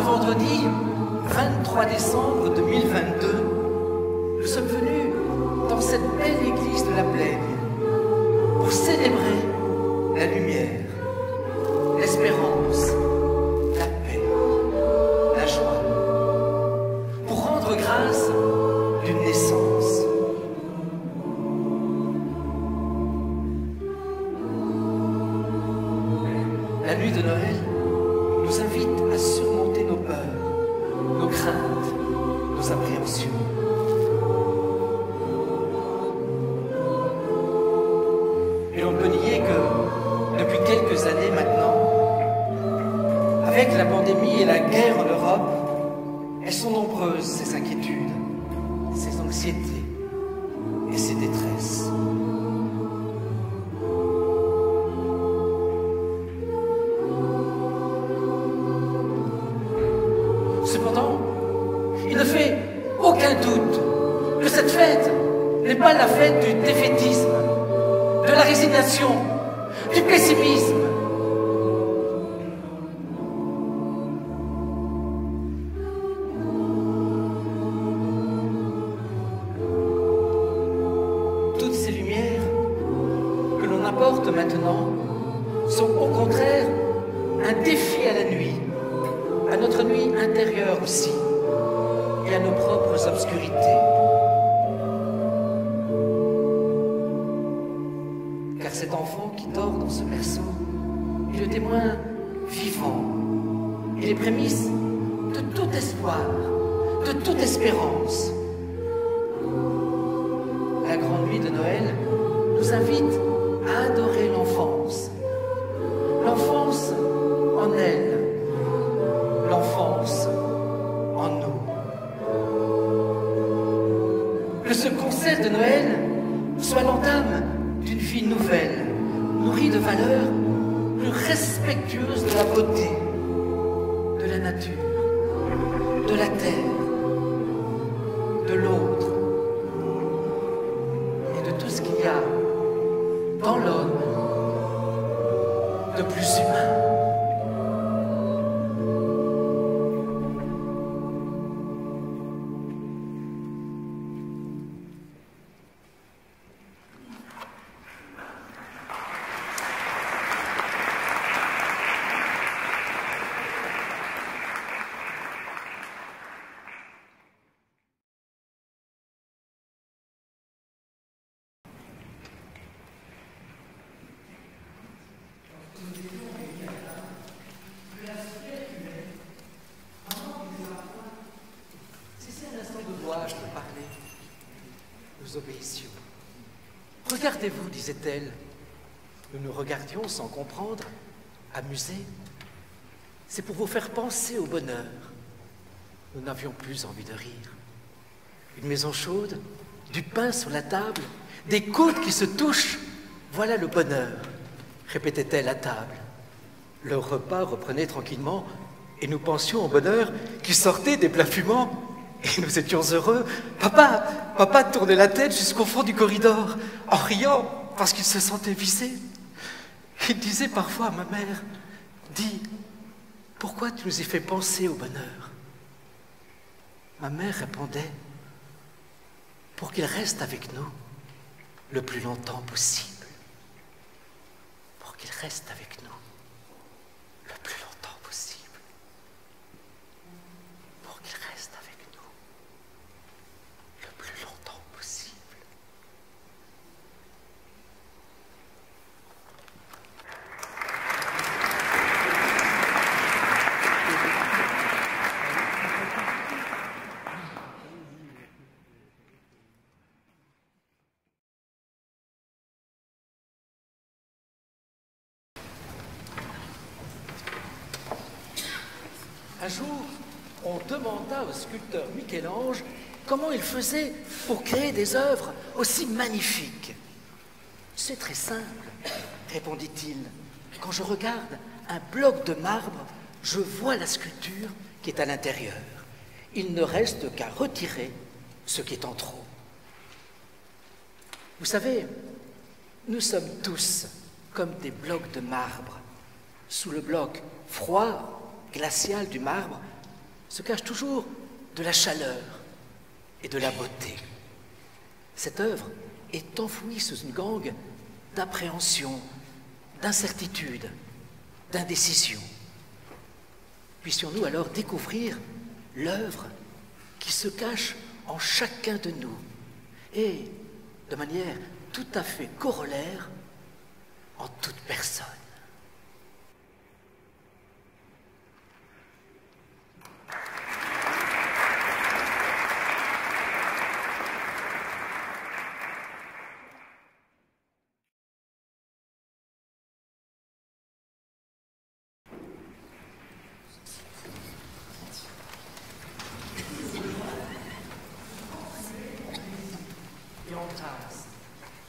vendredi 23 décembre 2022, nous sommes venus dans cette belle église de la Plaine pour célébrer la lumière, l'espérance, la paix, la joie, pour rendre grâce d'une naissance. La nuit de Noël nous invite à surmonter nos peurs, nos craintes, nos appréhensions. Et l'on peut nier que, depuis quelques années maintenant, avec la pandémie et la guerre en Europe, elles sont nombreuses, ces inquiétudes, ces anxiétés et ces détresses. Cependant, il ne fait aucun doute que cette fête n'est pas la fête du défaitisme, de la résignation, du pessimisme. Toutes ces lumières que l'on apporte maintenant sont au contraire un défi à la nuit, à notre nuit intérieure aussi, et à nos propres obscurités. Car cet enfant qui dort dans ce berceau est le témoin vivant et les prémices de tout espoir, de toute espérance. La grande nuit de Noël nous invite à adorer l'enfance. L'enfance en elle, l'enfance en nous. Que ce concert de Noël soit l'entame d'une vie nouvelle, nourrie de valeurs plus respectueuses de la beauté, de la nature, de la terre, de l'autre et de tout ce qu'il y a dans l'homme de plus humain. De parler, nous obéissions. Regardez-vous, disait-elle. Nous nous regardions sans comprendre, amusés. C'est pour vous faire penser au bonheur. Nous n'avions plus envie de rire. Une maison chaude, du pain sur la table, des coudes qui se touchent. Voilà le bonheur, répétait-elle à table. Le repas reprenait tranquillement et nous pensions au bonheur qui sortait des plats fumants. Et nous étions heureux. Papa tournait la tête jusqu'au fond du corridor, en riant parce qu'il se sentait visé. Il disait parfois à ma mère, « Dis, pourquoi tu nous y fais penser au bonheur ?» Ma mère répondait, « Pour qu'il reste avec nous le plus longtemps possible. Pour qu'il reste avec nous le plus longtemps possible. Pour qu'il reste avec nous le plus longtemps possible. » Un jour, on demanda au sculpteur Michel-Ange comment il faisait pour créer des œuvres aussi magnifiques. « C'est très simple, répondit-il. Quand je regarde un bloc de marbre, je vois la sculpture qui est à l'intérieur. Il ne reste qu'à retirer ce qui est en trop. » Vous savez, nous sommes tous comme des blocs de marbre. Sous le bloc froid, glacial du marbre, se cache toujours de la chaleur et de la beauté. Cette œuvre est enfouie sous une gangue d'appréhension, d'incertitude, d'indécision. Puissions-nous alors découvrir l'œuvre qui se cache en chacun de nous et, de manière tout à fait corollaire, en toute personne.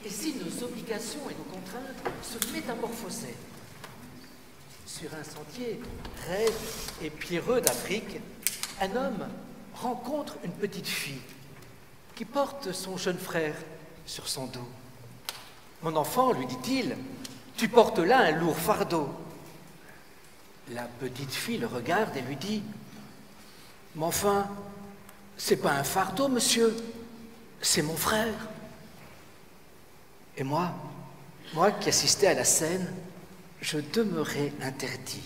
Et si nos obligations et nos contraintes se métamorphosaient? Sur un sentier raide et pierreux d'Afrique, un homme rencontre une petite fille qui porte son jeune frère sur son dos. « Mon enfant, lui dit-il, tu portes là un lourd fardeau. » La petite fille le regarde et lui dit « Mais enfin, c'est pas un fardeau, monsieur, c'est mon frère. » Et moi qui assistais à la scène, je demeurais interdit.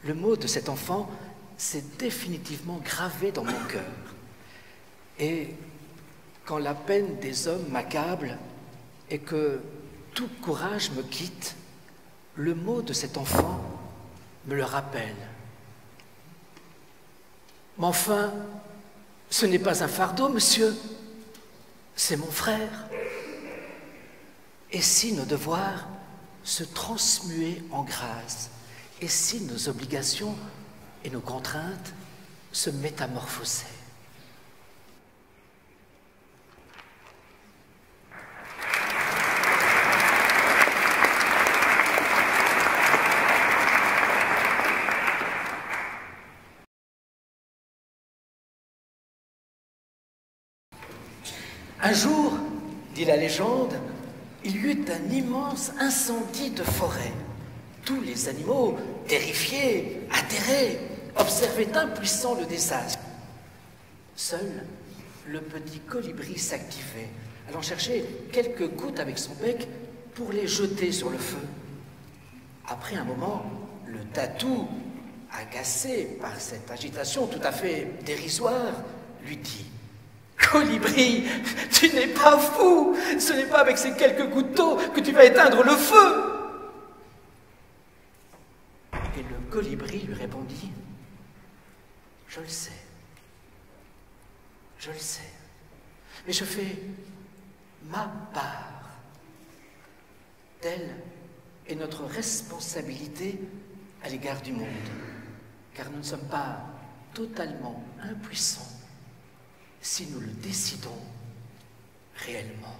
Le mot de cet enfant s'est définitivement gravé dans mon cœur. Et quand la peine des hommes m'accable et que tout courage me quitte, le mot de cet enfant me le rappelle. Mais enfin, ce n'est pas un fardeau, monsieur, c'est mon frère. Et si nos devoirs se transmuaient en grâce, et si nos obligations et nos contraintes se métamorphosaient? Un jour, dit la légende, il y eut un immense incendie de forêt. Tous les animaux, terrifiés, atterrés, observaient impuissants le désastre. Seul le petit colibri s'activait, allant chercher quelques gouttes avec son bec pour les jeter sur le feu. Après un moment, le tatou, agacé par cette agitation tout à fait dérisoire, lui dit: « Colibri, tu n'es pas fou, ce n'est pas avec ces quelques gouttes d'eau que tu vas éteindre le feu. » Et le colibri lui répondit: « Je le sais, mais je fais ma part. Telle est notre responsabilité à l'égard du monde, car nous ne sommes pas totalement impuissants si nous le décidons réellement. »